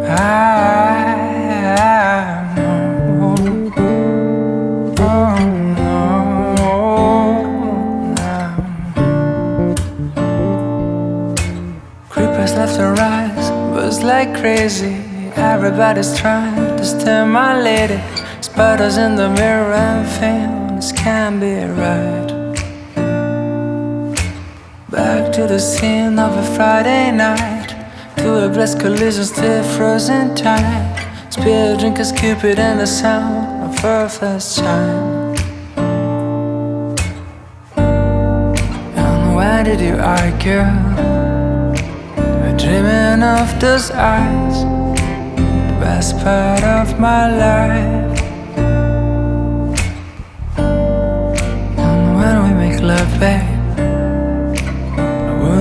Creepers left and right, buzz like crazy. Everybody's trying to stimulate it. Spiders in the mirror and feel this can't be right. Back to the scene of a Friday night, to a blessed collision still frozen tight. Spear drinkers, Cupid and the sound of her first chime. And why did you argue? We're dreaming of those eyes, the best part of my life. And when we make love, babe,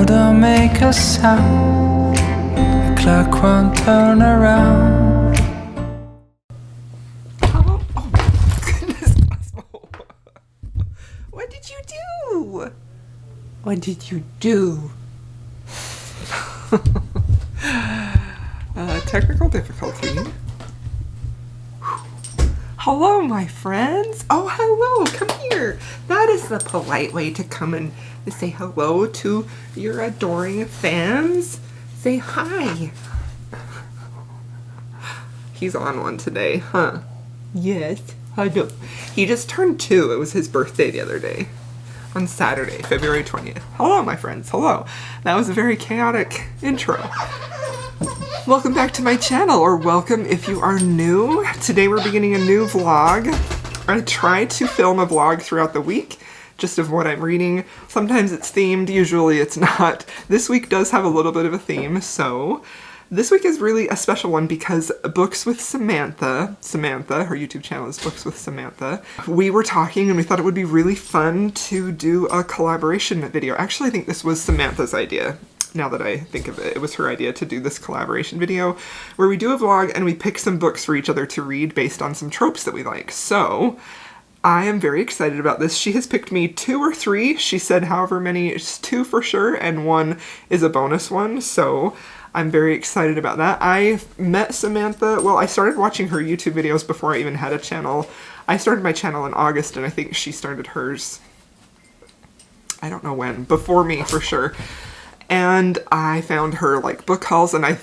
don't make a sound, the clock won't turn around. Oh goodness, Cosmo. What did you do? What did you do? Technical difficulty. Hello, my friends. Oh, hello. Come here. That is the polite way to come and say hello to your adoring fans. Say hi. He's on one today, huh? Yes, I do. He just turned 2. It was his birthday the other day. On Saturday, February 20th. Hello, my friends. Hello. That was a very chaotic intro. Welcome back to my channel, or welcome if you are new. Today we're beginning a new vlog. I try to film a vlog throughout the week, just of what I'm reading. Sometimes it's themed, usually it's not. This week does have a little bit of a theme, so this week is really a special one because Books with Samantha, her YouTube channel is Books with Samantha. We were talking and we thought it would be really fun to do a collaboration video. Actually, I think this was Samantha's idea. Now that I think of it, it was her idea to do this collaboration video where we do a vlog and we pick some books for each other to read based on some tropes that we like. So I am very excited about this. She has picked me 2 or 3. She said however many, it's 2 for sure, and 1 is a bonus one. So I'm very excited about that. I met Samantha, well, I started watching her YouTube videos before I even had a channel. I started my channel in August and I think she started hers, I don't know when, before me for sure. And I found her like book hauls, and I'm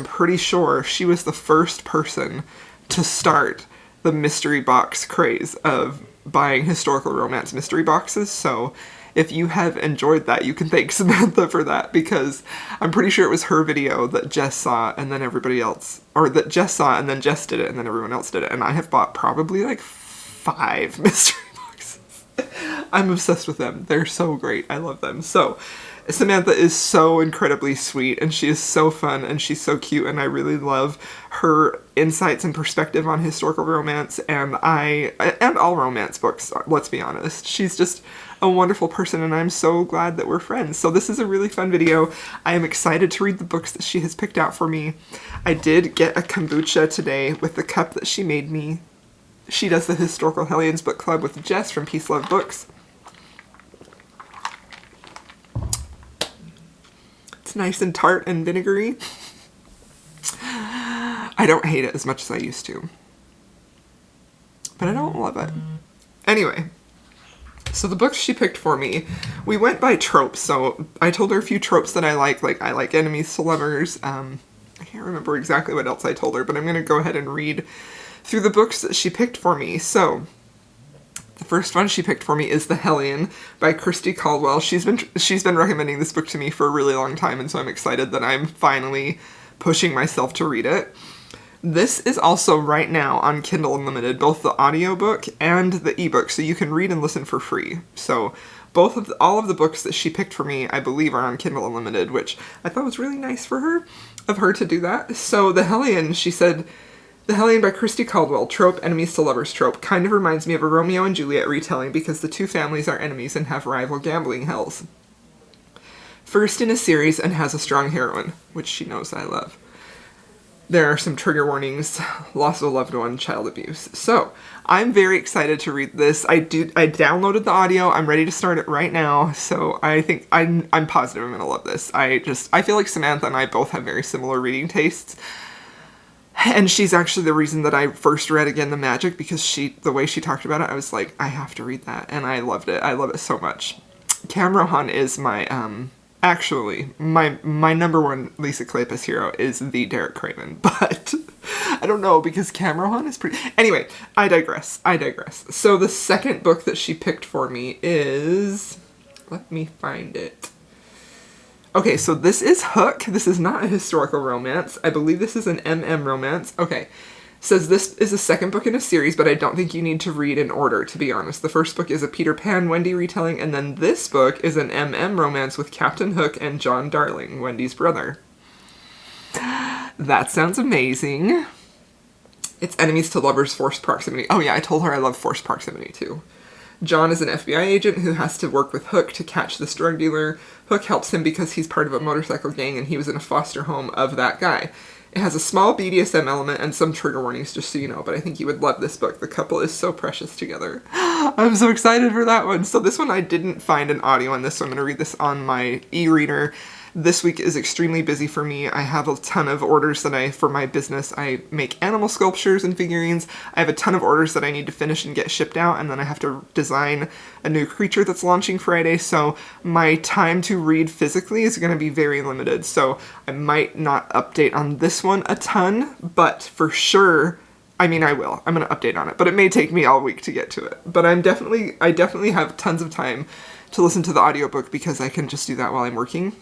pretty sure she was the first person to start the mystery box craze of buying historical romance mystery boxes. So if you have enjoyed that, you can thank Samantha for that, because I'm pretty sure it was her video that Jess saw and then everybody else, or that Jess saw and then Jess did it and then everyone else did it. And I have bought probably like 5 mystery boxes. I'm obsessed with them. They're so great. I love them. So Samantha is so incredibly sweet, and she is so fun, and she's so cute, and I really love her insights and perspective on historical romance, and all romance books, let's be honest. She's just a wonderful person, and I'm so glad that we're friends. So this is a really fun video. I am excited to read the books that she has picked out for me. I did get a kombucha today with the cup that she made me. She does the Historical Hellions book club with Jess from Peace Love Books. Nice and tart and vinegary. I don't hate it as much as I used to, but I don't love it. Anyway, so the books she picked for me, we went by tropes. So I told her a few tropes that I like I like enemies to lovers. I can't remember exactly what else I told her, but I'm going to go ahead and read through the books that she picked for me. So the first one she picked for me is The Hellion by Christy Caldwell. She's been recommending this book to me for a really long time, and so I'm excited that I'm finally pushing myself to read it. This is also right now on Kindle Unlimited, both the audiobook and the ebook, so you can read and listen for free. So all of the books that she picked for me, I believe, are on Kindle Unlimited, which I thought was really nice of her to do that. So The Hellion, she said, The Hellion by Christy Caldwell, trope, enemies to lovers trope, kind of reminds me of a Romeo and Juliet retelling because the 2 families are enemies and have rival gambling hells. First in a series and has a strong heroine, which she knows I love. There are some trigger warnings, loss of a loved one, child abuse. So, I'm very excited to read this. I downloaded the audio, I'm ready to start it right now, so I think I'm positive I'm gonna love this. I feel like Samantha and I both have very similar reading tastes. And she's actually the reason that I first read Again the Magic, because the way she talked about it, I was like, I have to read that. And I loved it. I love it so much. Cam Rohan is my, actually, my number one Lisa Kleypas hero is the Derek Craven. But I don't know, because Cam Rohan is pretty... Anyway, I digress. So the second book that she picked for me is... Let me find it. Okay, so this is Hook. This is not a historical romance. I believe this is an MM romance. Okay. Says this is the second book in a series, but I don't think you need to read in order, to be honest. The first book is a Peter Pan Wendy retelling, and then this book is an MM romance with Captain Hook and John Darling, Wendy's brother. That sounds amazing. It's enemies to lovers, forced proximity. Oh yeah, I told her I love forced proximity too. John is an FBI agent who has to work with Hook to catch this drug dealer. Hook helps him because he's part of a motorcycle gang and he was in a foster home of that guy. It has a small BDSM element and some trigger warnings, just so you know, but I think you would love this book. The couple is so precious together. I'm so excited for that one. So this one I didn't find an audio on this, so I'm going to read this on my e-reader. This week is extremely busy for me. I have a ton of orders that for my business, I make animal sculptures and figurines. I have a ton of orders that I need to finish and get shipped out, and then I have to design a new creature that's launching Friday, so my time to read physically is going to be very limited, so I might not update on this one a ton, but for sure, I mean, I will. I'm going to update on it, but it may take me all week to get to it. But I definitely have tons of time to listen to the audiobook because I can just do that while I'm working.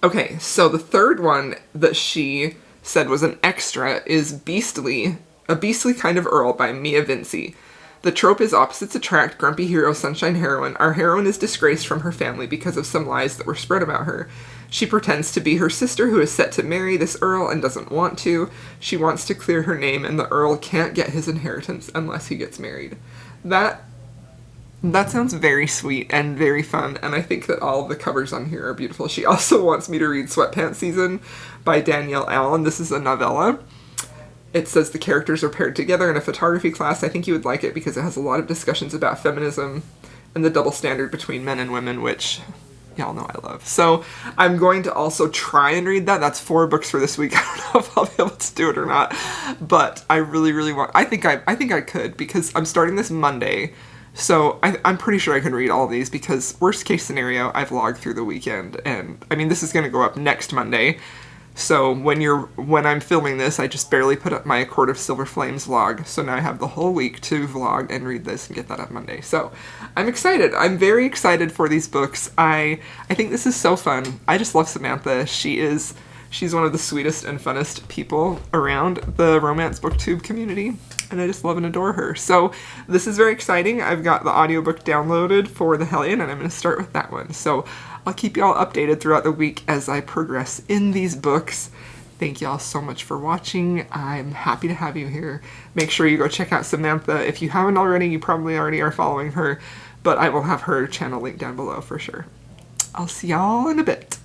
Okay, so the third one that she said was an extra is Beastly, A Beastly Kind of Earl by Mia Vinci. The trope is opposites attract, grumpy hero, sunshine heroine. Our heroine is disgraced from her family because of some lies that were spread about her. She pretends to be her sister who is set to marry this Earl and doesn't want to. She wants to clear her name and the Earl can't get his inheritance unless he gets married. That sounds very sweet and very fun, and I think that all of the covers on here are beautiful. She also wants me to read Sweatpants Season by Danielle Allen. This is a novella. It says the characters are paired together in a photography class. I think you would like it because it has a lot of discussions about feminism and the double standard between men and women, which y'all know I love. So I'm going to also try and read that. That's 4 books for this week. I don't know if I'll be able to do it or not, but I really, really want... I think I could, because I'm starting this Monday. So I'm pretty sure I can read all these because worst case scenario, I vlog through the weekend, and I mean, this is going to go up next Monday. So when I'm filming this, I just barely put up my A Court of Silver Flames vlog. So now I have the whole week to vlog and read this and get that up Monday. So I'm excited. I'm very excited for these books. I think this is so fun. I just love Samantha. She's one of the sweetest and funnest people around the romance booktube community, and I just love and adore her. So this is very exciting. I've got the audiobook downloaded for the Hellion, and I'm going to start with that one. So I'll keep y'all updated throughout the week as I progress in these books. Thank y'all so much for watching. I'm happy to have you here. Make sure you go check out Samantha. If you haven't already, you probably already are following her, but I will have her channel linked down below for sure. I'll see y'all in a bit.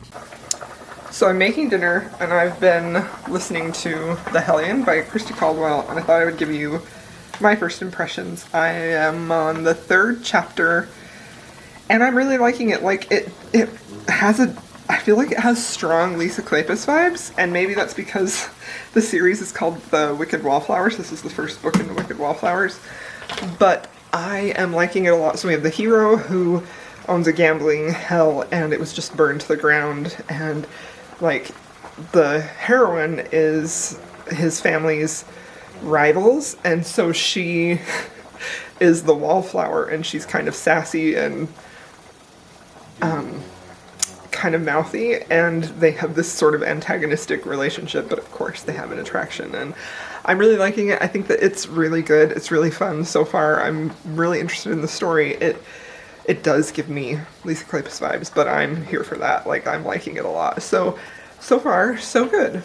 So I'm making dinner, and I've been listening to The Hellion by Christy Caldwell, and I thought I would give you my first impressions. I am on the 3rd chapter, and I'm really liking it. Like, it has I feel like it has strong Lisa Kleypas vibes, and maybe that's because the series is called The Wicked Wallflowers. This is the first book in The Wicked Wallflowers, but I am liking it a lot. So we have the hero who owns a gambling hell, and it was just burned to the ground, and like, the heroine is his family's rivals, and so she is the wallflower, and she's kind of sassy and kind of mouthy, and they have this sort of antagonistic relationship, but of course they have an attraction, and I'm really liking it. I think that it's really good. It's really fun so far. I'm really interested in the story. It does give me Lisa Kleypas vibes, but I'm here for that. Like, I'm liking it a lot. So far, so good.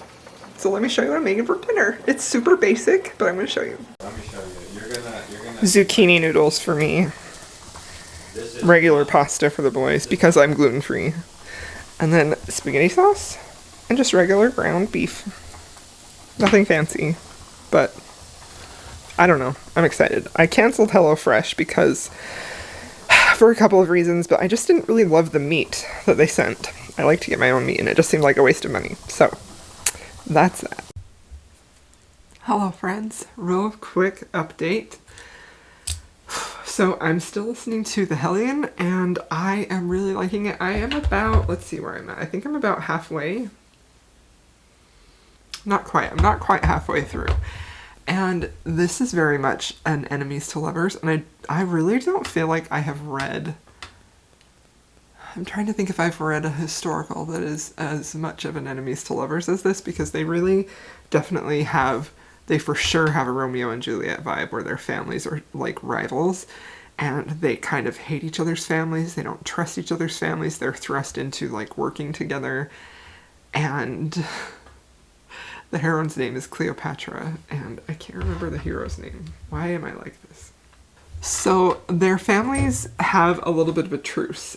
So let me show you what I'm making for dinner. It's super basic, but I'm going to show you. Let me show you. You're gonna zucchini noodles for me. Regular pasta for the boys, because I'm gluten-free. And then spaghetti sauce, and just regular ground beef. Nothing fancy, but I don't know. I'm excited. I canceled HelloFresh because... for a couple of reasons, but I just didn't really love the meat that they sent. I like to get my own meat, and it just seemed like a waste of money. So, that's that. Hello friends, real quick update. So I'm still listening to the Hellion and I am really liking it. I am about, let's see where I'm at. I think I'm about halfway. Not quite, I'm not quite halfway through. And this is very much an enemies to lovers, and I really don't feel like I have read, I'm trying to think if I've read a historical that is as much of an enemies to lovers as this, because they really definitely have, they for sure have a Romeo and Juliet vibe where their families are like rivals and they kind of hate each other's families. They don't trust each other's families. They're thrust into like working together. And the heroine's name is Cleopatra and I can't remember the hero's name. Why am I like this? So their families have a little bit of a truce.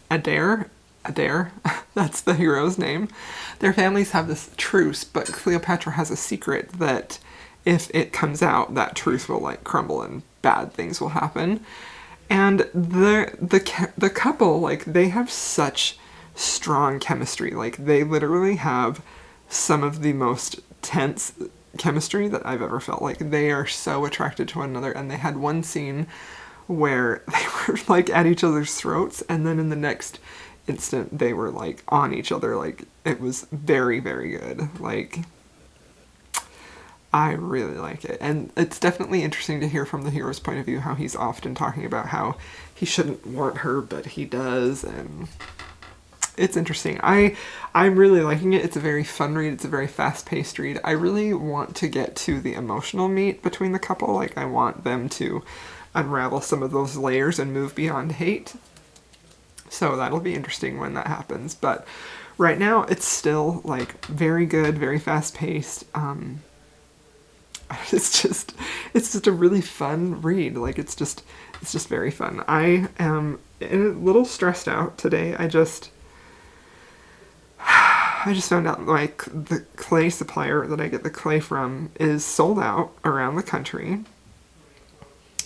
Adair, that's the hero's name. Their families have this truce, but Cleopatra has a secret that if it comes out, that truce will like crumble and bad things will happen. And the couple, like, they have such strong chemistry. Like, they literally have some of the most tense chemistry that I've ever felt. Like, they are so attracted to one another, and they had one scene where they were like at each other's throats, and then in the next instant they were like on each other. Like, it was very, very good. Like, I really like it. And it's definitely interesting to hear from the hero's point of view how he's often talking about how he shouldn't want her, but he does, and it's interesting. I'm really liking it. It's a very fun read. It's a very fast-paced read. I really want to get to the emotional meat between the couple. Like, I want them to unravel some of those layers and move beyond hate. So that'll be interesting when that happens. But right now, it's still, like, very good, very fast-paced. It's just a really fun read. Like, it's just very fun. I am a little stressed out today. I just found out, like, the clay supplier that I get the clay from is sold out around the country.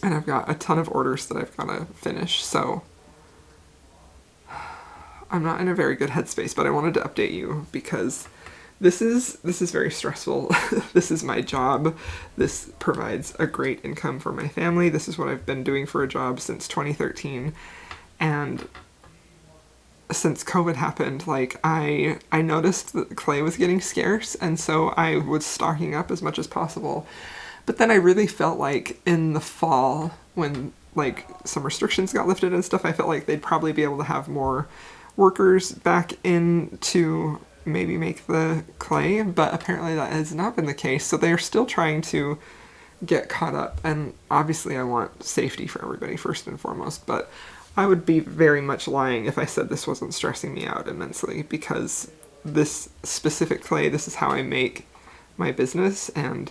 And I've got a ton of orders that I've got to finish, so I'm not in a very good headspace, but I wanted to update you because this is very stressful. This is my job. This provides a great income for my family. This is what I've been doing for a job since 2013. And since COVID happened, like, I noticed that clay was getting scarce, and so I was stocking up as much as possible. But then I really felt like in the fall, when like some restrictions got lifted and stuff, I felt like they'd probably be able to have more workers back in to maybe make the clay, but apparently that has not been the case. So they're still trying to get caught up, and obviously I want safety for everybody first and foremost, but I would be very much lying if I said this wasn't stressing me out immensely, because this specific clay, this is how I make my business, and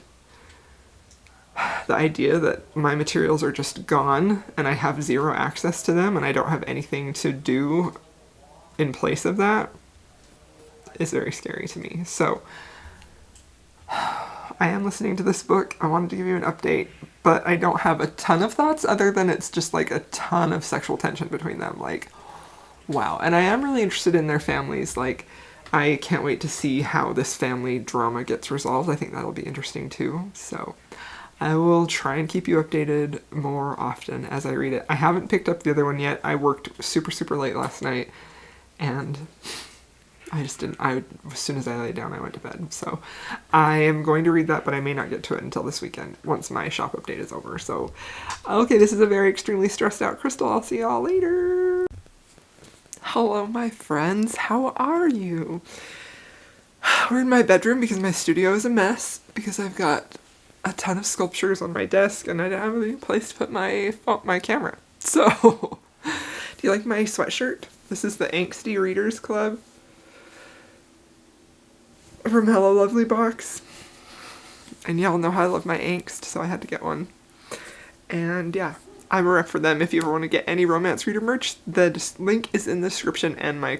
the idea that my materials are just gone and I have zero access to them and I don't have anything to do in place of that is very scary to me. So I am listening to this book. I wanted to give you an update, but I don't have a ton of thoughts other than it's just like a ton of sexual tension between them. Like, wow. And I am really interested in their families. Like, I can't wait to see how this family drama gets resolved. I think that'll be interesting too. So I will try and keep you updated more often as I read it. I haven't picked up the other one yet. I worked super, super late last night, and I just didn't, as soon as I lay down, I went to bed. So I am going to read that, but I may not get to it until this weekend, once my shop update is over. So, okay, this is a very extremely stressed out Crystal. I'll see y'all later. Hello, my friends. How are you? We're in my bedroom because my studio is a mess, because I've got a ton of sculptures on my desk and I don't have any place to put my camera. So, do you like my sweatshirt? This is the Angsty Readers Club from Hello Lovely box. And y'all know how I love my angst, so I had to get one. And yeah, I'm a rep for them. If you ever want to get any romance reader merch, the link is in the description, and my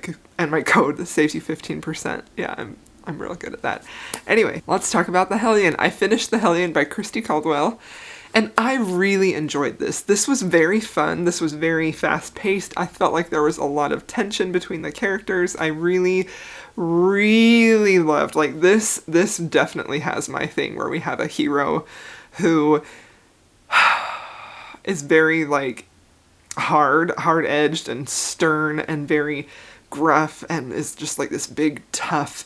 code saves you 15%. Yeah, I'm real good at that. Anyway, let's talk about the Hellion. I finished the Hellion by Christy Caldwell, And I really enjoyed this. This was very fun. This was very fast-paced. I felt like there was a lot of tension between the characters. I really, really loved, like, this definitely has my thing where we have a hero who is very, like, hard-edged and stern and very gruff and is just like this big, tough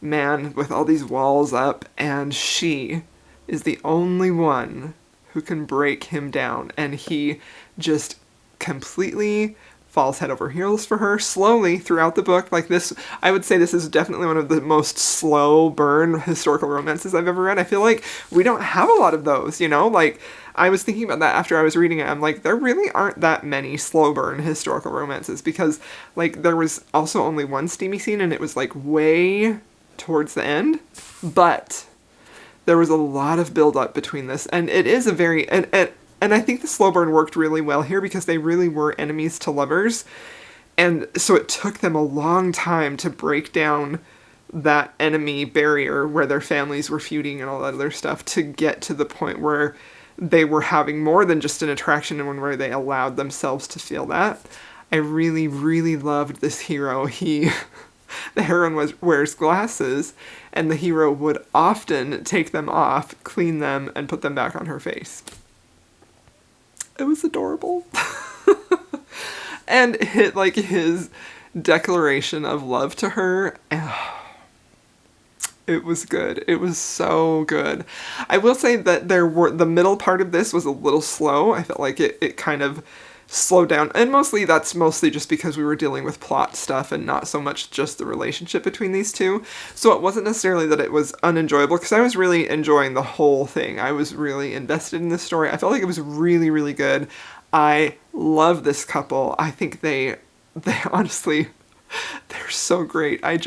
man with all these walls up, and she is the only one who can break him down, and he just completely falls head over heels for her slowly throughout the book. Like this, I would say this is definitely one of the most slow burn historical romances I've ever read. I feel like we don't have a lot of those, you know? Like, I was thinking about that after I was reading it. I'm like, there really aren't that many slow burn historical romances because, like, there was also only one steamy scene and it was, like, way towards the end. But there was a lot of build-up between this, and it is a very... And I think the slow burn worked really well here because they really were enemies to lovers, and so it took them a long time to break down that enemy barrier where their families were feuding and all that other stuff to get to the point where they were having more than just an attraction and where they allowed themselves to feel that. I really, really loved this hero. The heroine wears glasses, and the hero would often take them off, clean them, and put them back on her face. It was adorable. And his declaration of love to her, it was good. It was so good. I will say that the middle part of this was a little slow. I felt like it kind of slowed down, and that's mostly just because we were dealing with plot stuff and not so much just the relationship between these two. So it wasn't necessarily that it was unenjoyable, because I was really enjoying the whole thing. I was really invested in this story. I felt like it was really, really good. I love this couple. I think they honestly, they're so great. I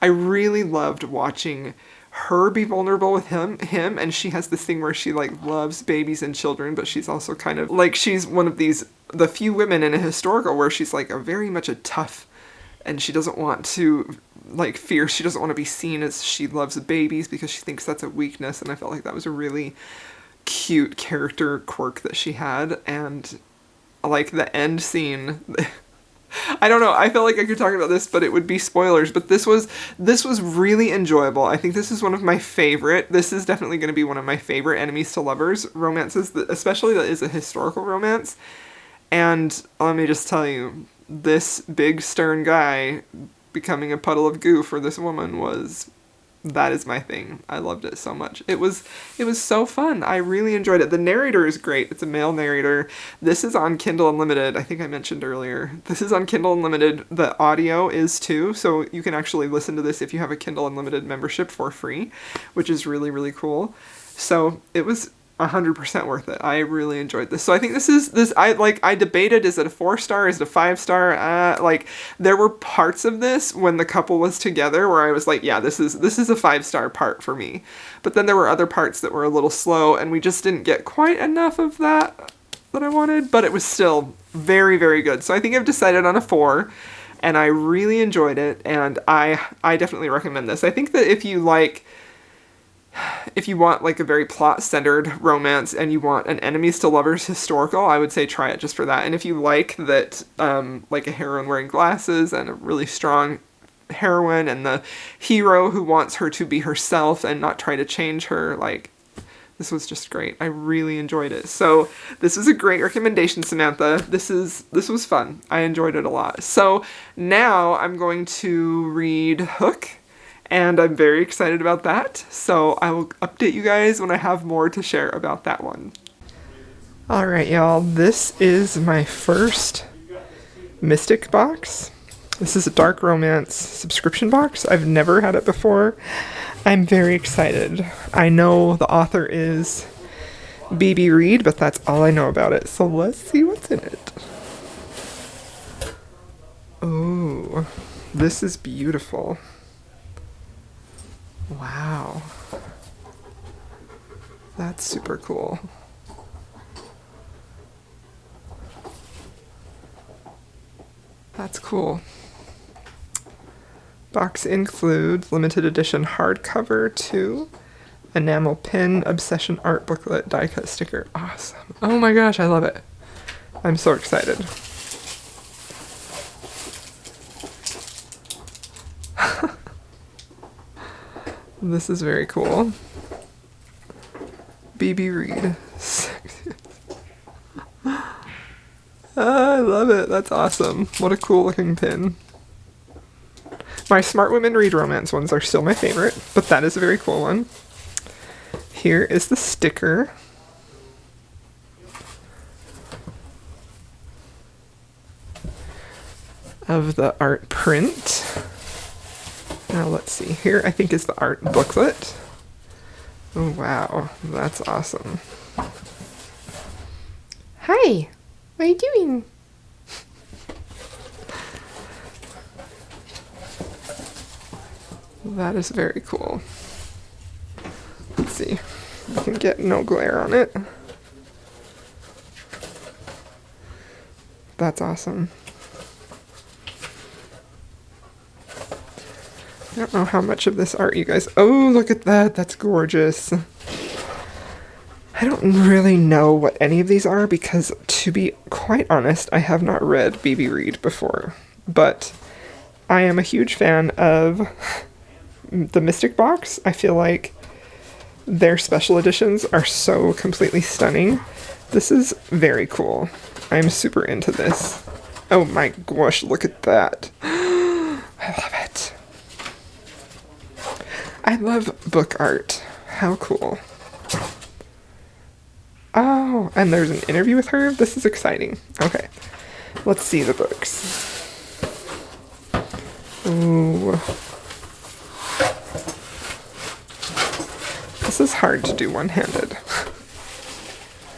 really loved watching her be vulnerable with him, and she has this thing where she, like, loves babies and children, but she's also kind of, like, she's one of the few women in a historical where she's, like, very much a tough, and she doesn't want to, like, fierce, she doesn't want to be seen as she loves babies because she thinks that's a weakness, and I felt like that was a really cute character quirk that she had, and, like, the end scene... I don't know, I felt like I could talk about this, but it would be spoilers, but this was really enjoyable. I think this is one of my favorite, this is definitely going to be one of my favorite enemies to lovers romances, especially that is a historical romance. And let me just tell you, this big stern guy becoming a puddle of goo for this woman that is my thing. I loved it so much. It was so fun. I really enjoyed it. The narrator is great. It's a male narrator. This is on Kindle Unlimited. I think I mentioned earlier. This is on Kindle Unlimited. The audio is too, so you can actually listen to this if you have a Kindle Unlimited membership for free, which is really, really cool. So it was 100% worth it. I really enjoyed this. So I think I debated, is it a 4-star? Is it a 5-star? Like, there were parts of this when the couple was together where I was like, yeah, this is a 5-star part for me. But then there were other parts that were a little slow, and we just didn't get quite enough of that I wanted, but it was still very, very good. So I think I've decided on a 4, and I really enjoyed it, and I definitely recommend this. I think that if you want, like, a very plot-centered romance and you want an enemies to lovers historical, I would say try it just for that. And if you like that, like, a heroine wearing glasses and a really strong heroine and the hero who wants her to be herself and not try to change her, like, this was just great. I really enjoyed it. So this was a great recommendation, Samantha. This was fun. I enjoyed it a lot. So now I'm going to read Hook, and I'm very excited about that, so I will update you guys when I have more to share about that one. Alright, y'all, this is my first Mystic box. This is a dark romance subscription box. I've never had it before. I'm very excited. I know the author is B.B. Reed, but that's all I know about it, so let's see what's in it. Oh, this is beautiful. Wow. That's super cool. That's cool. Box includes limited edition hardcover too. enamel pin, obsession art booklet, die cut sticker. Awesome. Oh my gosh, I love it. I'm so excited. This is very cool. BB Reed. I love it. That's awesome. What a cool looking pin. My Smart Women Read Romance ones are still my favorite, but that is a very cool one. Here is the sticker. Of the art print. Now let's see. Here I think is the art booklet. Oh wow, that's awesome. Hi, what are you doing? That is very cool. Let's see. I can get no glare on it. That's awesome. I don't know how much of this art you guys... Oh, look at that. That's gorgeous. I don't really know what any of these are because, to be quite honest, I have not read BB Reed before. But I am a huge fan of the Mystic Box. I feel like their special editions are so completely stunning. This is very cool. I'm super into this. Oh my gosh, look at that. I love it. I love book art. How cool. Oh, and there's an interview with her. This is exciting. Okay, let's see the books. Ooh. This is hard to do one-handed.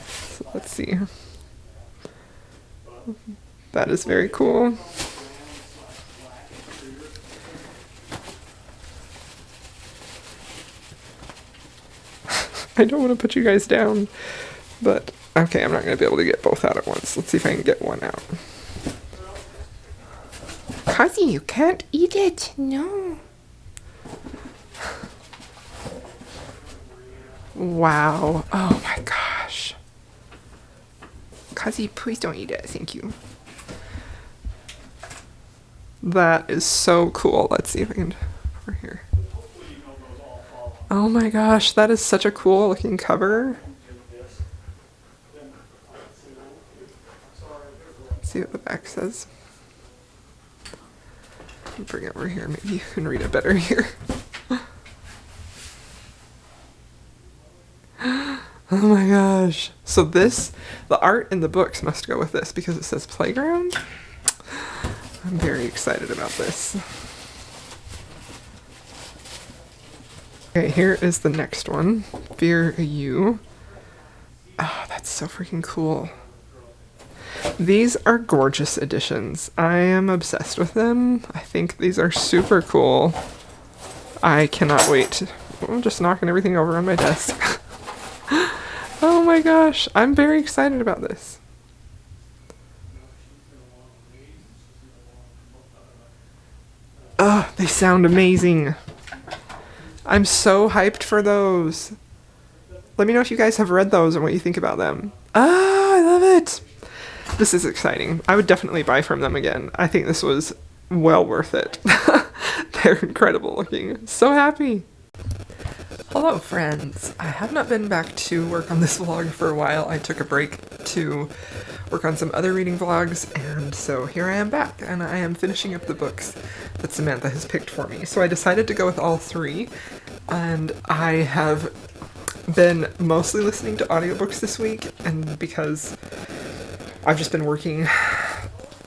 So let's see. That is very cool. I don't want to put you guys down, but okay, I'm not going to be able to get both out at once. Let's see if I can get one out. Kazi, you can't eat it. No. Wow. Oh my gosh. Kazi, please don't eat it. Thank you. That is so cool. Let's see if I can... over here. Oh my gosh, that is such a cool looking cover. Let's see what the back says. Bring it over here, maybe you can read it better here. Oh my gosh. So this, the art in the books must go with this because it says playground. I'm very excited about this. Okay, here is the next one. Fear You. Oh, that's so freaking cool. These are gorgeous editions. I am obsessed with them. I think these are super cool. I cannot wait. I'm just knocking everything over on my desk. Oh my gosh, I'm very excited about this. Ugh, they sound amazing. I'm so hyped for those. Let me know if you guys have read those and what you think about them. Ah, I love it. This is exciting. I would definitely buy from them again. I think this was well worth it. They're incredible looking. So happy. Hello friends. I have not been back to work on this vlog for a while. I took a break to work on some other reading vlogs, and so here I am back, and I am finishing up the books that Samantha has picked for me. So I decided to go with all three, and I have been mostly listening to audiobooks this week, and because I've just been working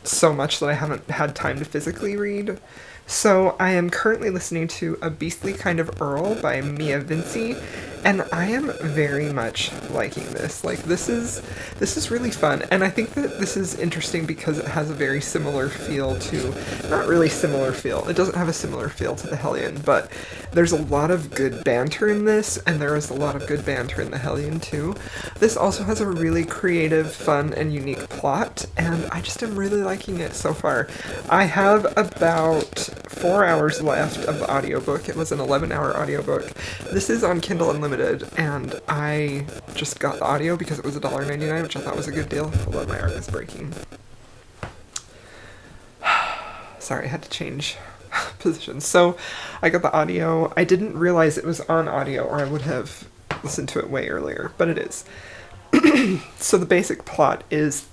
so much that I haven't had time to physically read. So I am currently listening to A Beastly Kind of Earl by Mia Vinci, and I am very much liking this. Like, this is really fun, and I think that this is interesting because it has a very similar feel to, not really similar feel, it doesn't have a similar feel to the Hellion, but there's a lot of good banter in this, and there is a lot of good banter in the Hellion too. This also has a really creative, fun, and unique plot, and I just am really liking it so far. I have about 4 hours left of the audiobook. It was an 11-hour audiobook. This is on Kindle Unlimited, and I just got the audio because it was $1.99, which I thought was a good deal. Hold on, my arm is breaking. Sorry, I had to change positions. So I got the audio. I didn't realize it was on audio, or I would have listened to it way earlier, but it is. So the basic plot is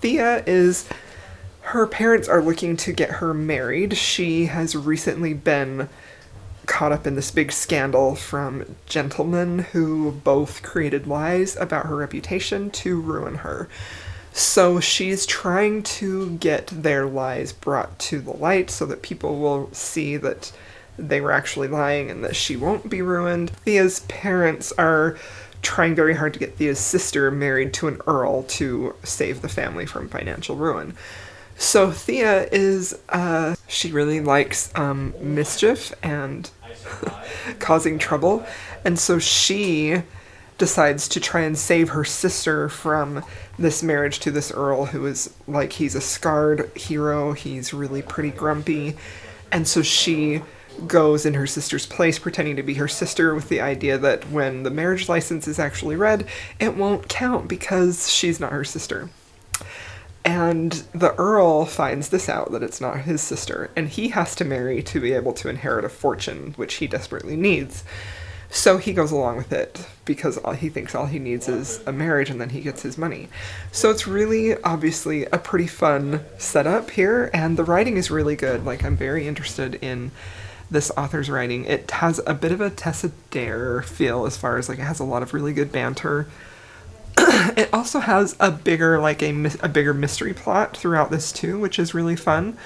her parents are looking to get her married. She has recently been caught up in this big scandal from gentlemen who both created lies about her reputation to ruin her. So she's trying to get their lies brought to the light so that people will see that they were actually lying and that she won't be ruined. Thea's parents are trying very hard to get Thea's sister married to an Earl to save the family from financial ruin. So Thea is, she really likes mischief and causing trouble, and so she decides to try and save her sister from this marriage to this Earl who is like, he's a scarred hero, he's really pretty grumpy, and so she goes in her sister's place pretending to be her sister with the idea that when the marriage license is actually read, it won't count because she's not her sister. And the Earl finds this out, that it's not his sister, and he has to marry to be able to inherit a fortune, which he desperately needs. So he goes along with it because he thinks all he needs is a marriage and then he gets his money. So it's really obviously a pretty fun setup here, and the writing is really good. Like, I'm very interested in this author's writing. It has a bit of a Tessa Dare feel as far as, like, it has a lot of really good banter. It also has a bigger, like, a bigger mystery plot throughout this too, which is really fun.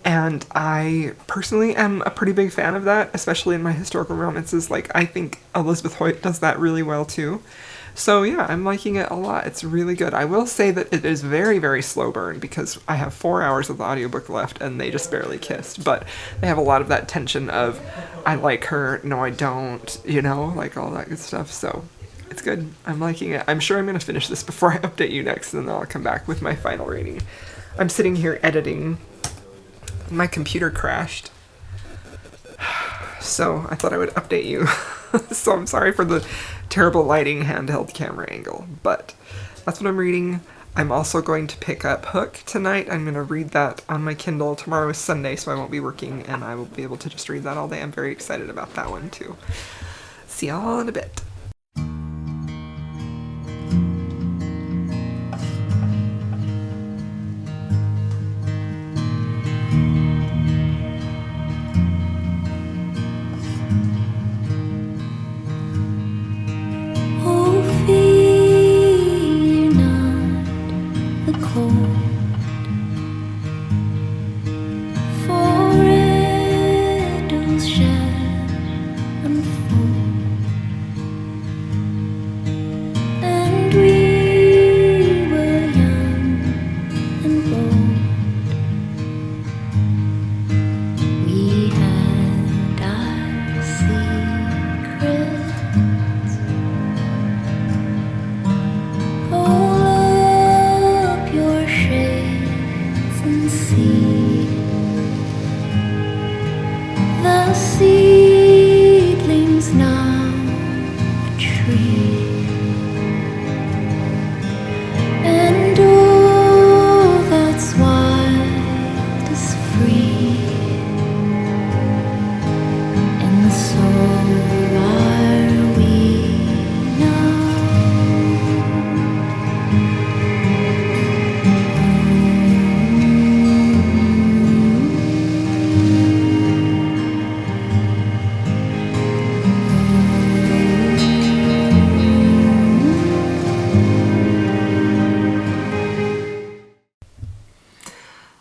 And I personally am a pretty big fan of that, especially in my historical romances. Like, I think Elizabeth Hoyt does that really well too. So yeah, I'm liking it a lot. It's really good. I will say that it is very, very slow burn because I have 4 hours of the audiobook left and they just barely kissed. But they have a lot of that tension of, I like her, no I don't, you know, like all that good stuff. So it's good. I'm liking it. I'm sure I'm going to finish this before I update you next, and then I'll come back with my final rating. I'm sitting here editing. My computer crashed, so I thought I would update you. So I'm sorry for the terrible lighting handheld camera angle, but that's what I'm reading. I'm also going to pick up Hook tonight. I'm going to read that on my Kindle. Tomorrow is Sunday, so I won't be working, and I will be able to just read that all day. I'm very excited about that one, too. See y'all in a bit.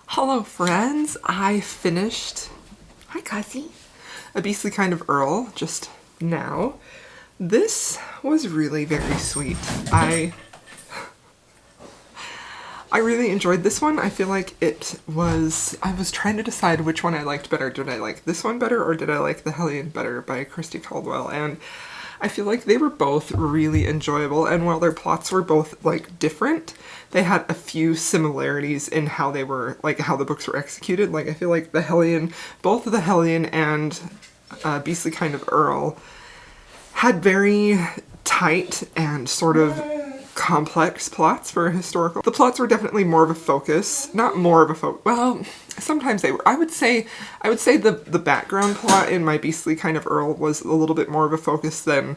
Hello friends, I finished, hi Cassie, A Beastly Kind of Earl just now. This was really very sweet. I really enjoyed this one. I feel like I was trying to decide which one I liked better. Did I like this one better or did I like The Hellion better by Christy Caldwell? And I feel like they were both really enjoyable, and while their plots were both like different, they had a few similarities in how they were, like how the books were executed. Like I feel like the Hellion, both the Hellion and Beastly Kind of Earl had very tight and sort of complex plots for a historical. The plots were definitely more of a focus, not more of a focus. Well, sometimes they were. I would say the background plot in My Beastly Kind of Earl was a little bit more of a focus than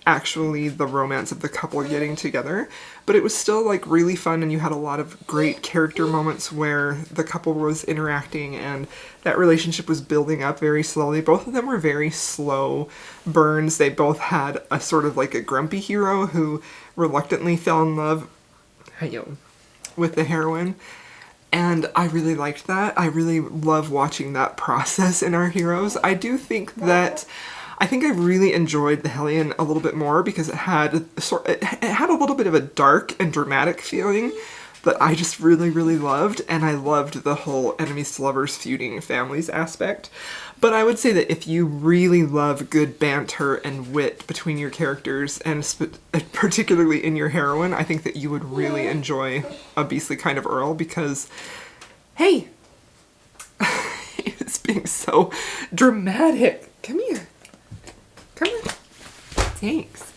actually the romance of the couple getting together, but it was still like really fun, and you had a lot of great character moments where the couple was interacting and that relationship was building up very slowly. Both of them were very slow burns. They both had a sort of like a grumpy hero who reluctantly fell in love with the heroine, and I really liked that. I really love watching that process in our heroes. I think I really enjoyed the Hellion a little bit more because it had a little bit of a dark and dramatic feeling that I just really, really loved, and I loved the whole enemies to lovers feuding families aspect. But I would say that if you really love good banter and wit between your characters, and particularly in your heroine, I think that you would really enjoy A Beastly Kind of Earl because, hey, it's being so dramatic. Come here. Come on. Thanks.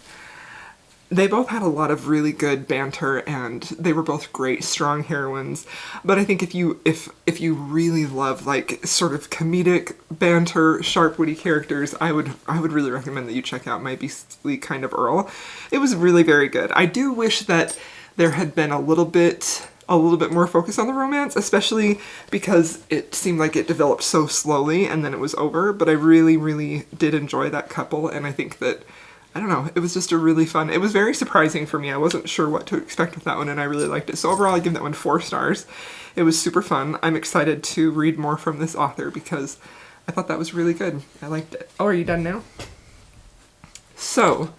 They both had a lot of really good banter, and they were both great, strong heroines. But I think if you really love like sort of comedic banter, sharp, witty characters, I would really recommend that you check out My Beastly Kind of Earl. It was really very good. I do wish that there had been a little bit more focus on the romance, especially because it seemed like it developed so slowly and then it was over, but I really, really did enjoy that couple, and I think that, I don't know, it was just a really fun, it was very surprising for me. I wasn't sure what to expect with that one, and I really liked it. So overall, I give that one 4 stars. It was super fun. I'm excited to read more from this author because I thought that was really good. I liked it. Oh, are you done now? So,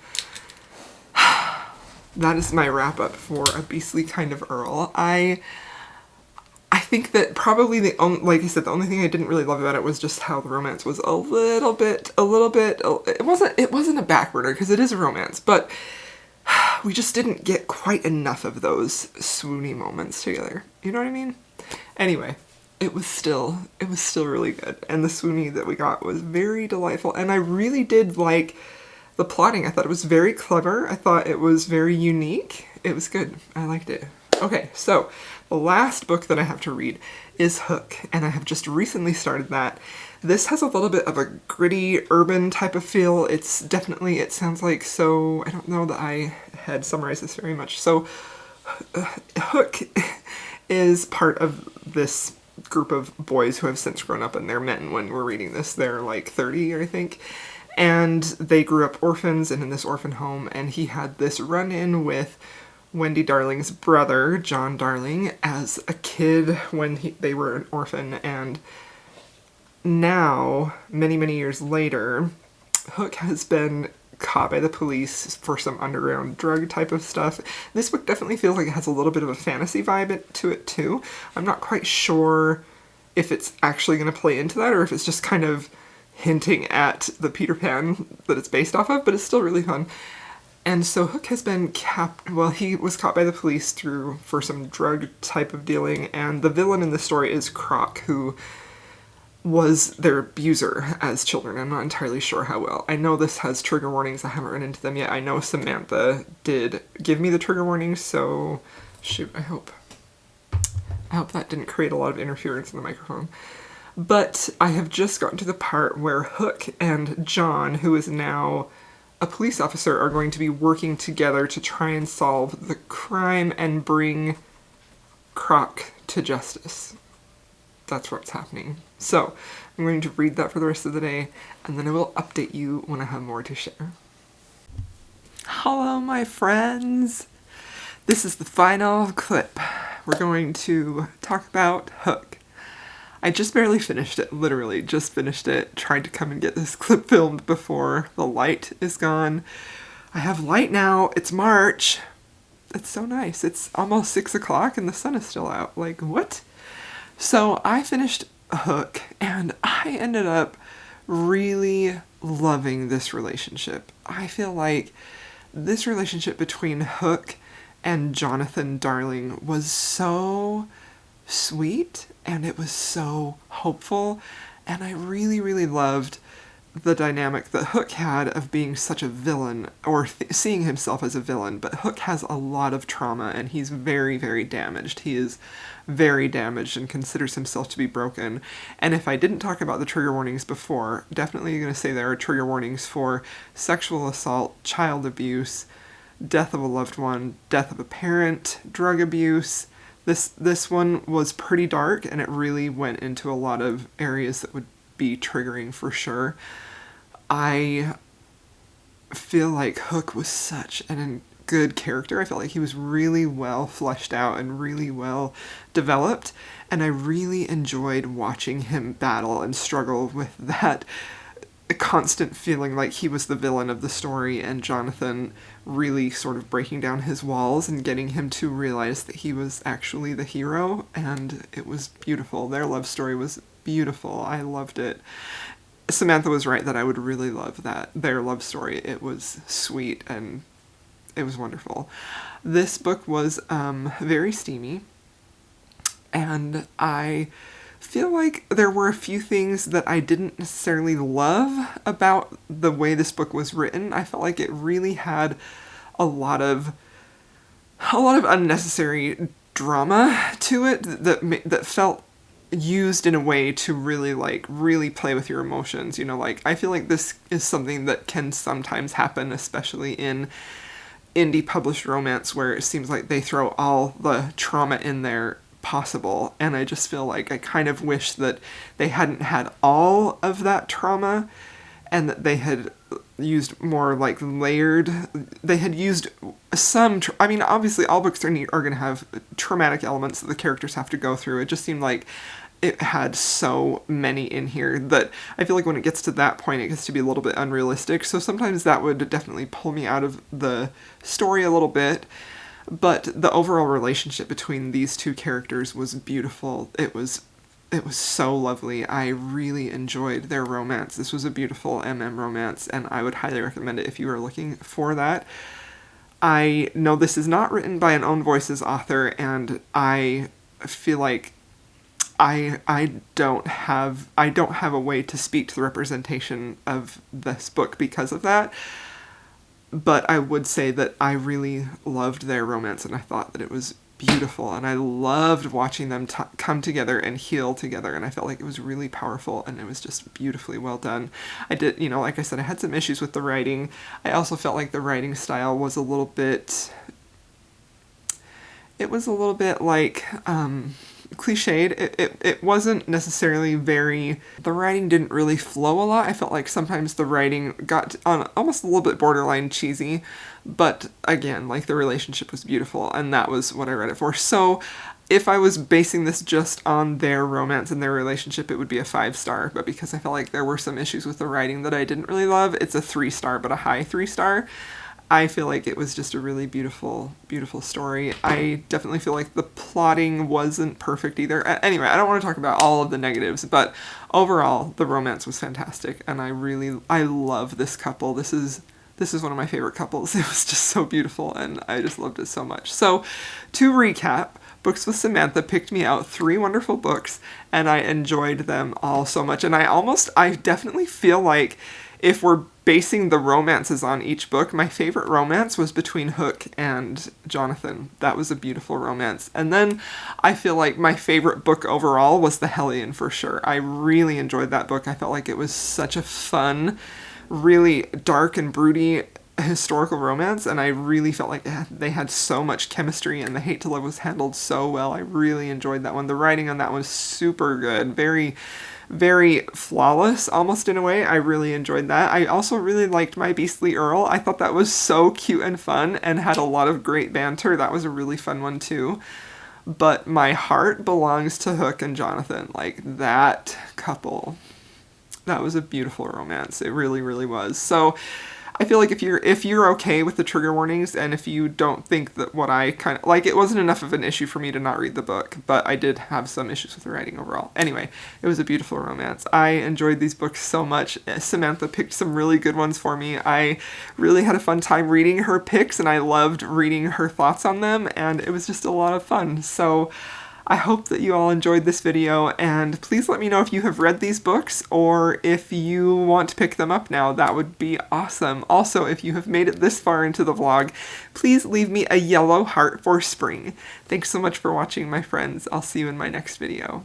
that is my wrap up for A Beastly Kind of Earl. I think that probably like I said, the only thing I didn't really love about it was just how the romance was a little bit, it wasn't a back burner because it is a romance, but we just didn't get quite enough of those swoony moments together. You know what I mean? Anyway, it was still really good, and the swoony that we got was very delightful, and I really did like the plotting. I thought it was very clever. I thought it was very unique. It was good. I liked it. Okay, so the last book that I have to read is Hook, and I have just recently started that. This has a little bit of a gritty, urban type of feel. It's definitely, it sounds like, so, I don't know that I had summarized this very much. So, Hook is part of this group of boys who have since grown up, and they're men when we're reading this. They're like 30, I think. And they grew up orphans and in this orphan home, and he had this run-in with Wendy Darling's brother, John Darling, as a kid when they were an orphan, and now, many, many years later, Hook has been caught by the police for some underground drug type of stuff. This book definitely feels like it has a little bit of a fantasy vibe to it too. I'm not quite sure if it's actually going to play into that or if it's just kind of hinting at the Peter Pan that it's based off of, but it's still really fun. And so Hook has been he was caught by the police for some drug type of dealing, and the villain in the story is Croc, who was their abuser as children. I'm not entirely sure how well. I know this has trigger warnings. I haven't run into them yet. I know Samantha did give me the trigger warnings, so shoot, I hope that didn't create a lot of interference in the microphone. But I have just gotten to the part where Hook and John, who is now a police officer, are going to be working together to try and solve the crime and bring Croc to justice. That's what's happening. So, I'm going to read that for the rest of the day, and then I will update you when I have more to share. Hello, my friends! This is the final clip. We're going to talk about Hook. I just barely finished it, literally just finished it, tried to come and get this clip filmed before the light is gone. I have light now, it's March. It's so nice. It's almost 6 o'clock and the sun is still out. Like, what? So I finished Hook, and I ended up really loving this relationship. I feel like this relationship between Hook and Jonathan Darling was so sweet, and it was so hopeful, and I really, really loved the dynamic that Hook had of being such a villain, or seeing himself as a villain. But Hook has a lot of trauma, and he's very, very damaged. He is very damaged and considers himself to be broken. And if I didn't talk about the trigger warnings before, definitely going to say there are trigger warnings for sexual assault, child abuse, death of a loved one, death of a parent, drug abuse. This one was pretty dark, and it really went into a lot of areas that would be triggering for sure. I feel like Hook was such a good character. I felt like he was really well fleshed out and really well developed, and I really enjoyed watching him battle and struggle with that constant feeling like he was the villain of the story, and Jonathan really sort of breaking down his walls and getting him to realize that he was actually the hero, and it was beautiful. Their love story was beautiful. I loved it. Samantha was right that I would really love their love story. It was sweet and it was wonderful. This book was very steamy, and I feel like there were a few things that I didn't necessarily love about the way this book was written. I felt like it really had a lot of unnecessary drama to it that felt used in a way to really play with your emotions. You know, like, I feel like this is something that can sometimes happen, especially in indie published romance, where it seems like they throw all the trauma in there possible, and I just feel like I kind of wish that they hadn't had all of that trauma, and that they had used more like layered, they had used some, I mean, obviously all books are going to have traumatic elements that the characters have to go through. It just seemed like it had so many in here that I feel like when it gets to that point, it gets to be a little bit unrealistic. So sometimes that would definitely pull me out of the story a little bit. But the overall relationship between these two characters was beautiful. It was so lovely. I really enjoyed their romance. This was a beautiful romance, and I would highly recommend it if you are looking for that. I know this is not written by an Own Voices author, and I feel like I don't have a way to speak to the representation of this book because of that. But I would say that I really loved their romance, and I thought that it was beautiful, and I loved watching them come together and heal together, and I felt like it was really powerful, and it was just beautifully well done. I did, like I said, I had some issues with the writing. I also felt like the writing style was a little bit, like, cliched. It wasn't necessarily the writing didn't really flow a lot. I felt like sometimes the writing got on almost a little bit borderline cheesy, but again, like, the relationship was beautiful, and that was what I read it for. So if I was basing this just on their romance and their relationship, it would be a 5-star, but because I felt like there were some issues with the writing that I didn't really love, it's a 3-star, but a high 3-star. I feel like it was just a really beautiful, beautiful story. I definitely feel like the plotting wasn't perfect either. Anyway, I don't want to talk about all of the negatives, but overall, the romance was fantastic, and I love this couple. This is one of my favorite couples. It was just so beautiful, and I just loved it so much. So, to recap, Books with Samantha picked me out 3 wonderful books, and I enjoyed them all so much. And I definitely feel like if we're basing the romances on each book, my favorite romance was between Hook and Jonathan. That was a beautiful romance. And then I feel like my favorite book overall was The Hellion, for sure. I really enjoyed that book. I felt like it was such a fun, really dark and broody historical romance, and I really felt like they had so much chemistry, and The Hate to Love was handled so well. I really enjoyed that one. The writing on that one was super good. Very, very flawless, almost, in a way. I really enjoyed that. I also really liked My Beastly Earl. I thought that was so cute and fun and had a lot of great banter. That was a really fun one too. But my heart belongs to Hook and Jonathan. Like, that couple, that was a beautiful romance. It really, really was. So I feel like if you're okay with the trigger warnings, and if you don't think that what I kind of like, it wasn't enough of an issue for me to not read the book, but I did have some issues with the writing overall. Anyway, it was a beautiful romance. I enjoyed these books so much. Samantha picked some really good ones for me. I really had a fun time reading her picks, and I loved reading her thoughts on them, and it was just a lot of fun. So I hope that you all enjoyed this video, and please let me know if you have read these books or if you want to pick them up now. That would be awesome. Also, if you have made it this far into the vlog, please leave me a yellow heart for spring. Thanks so much for watching, my friends. I'll see you in my next video.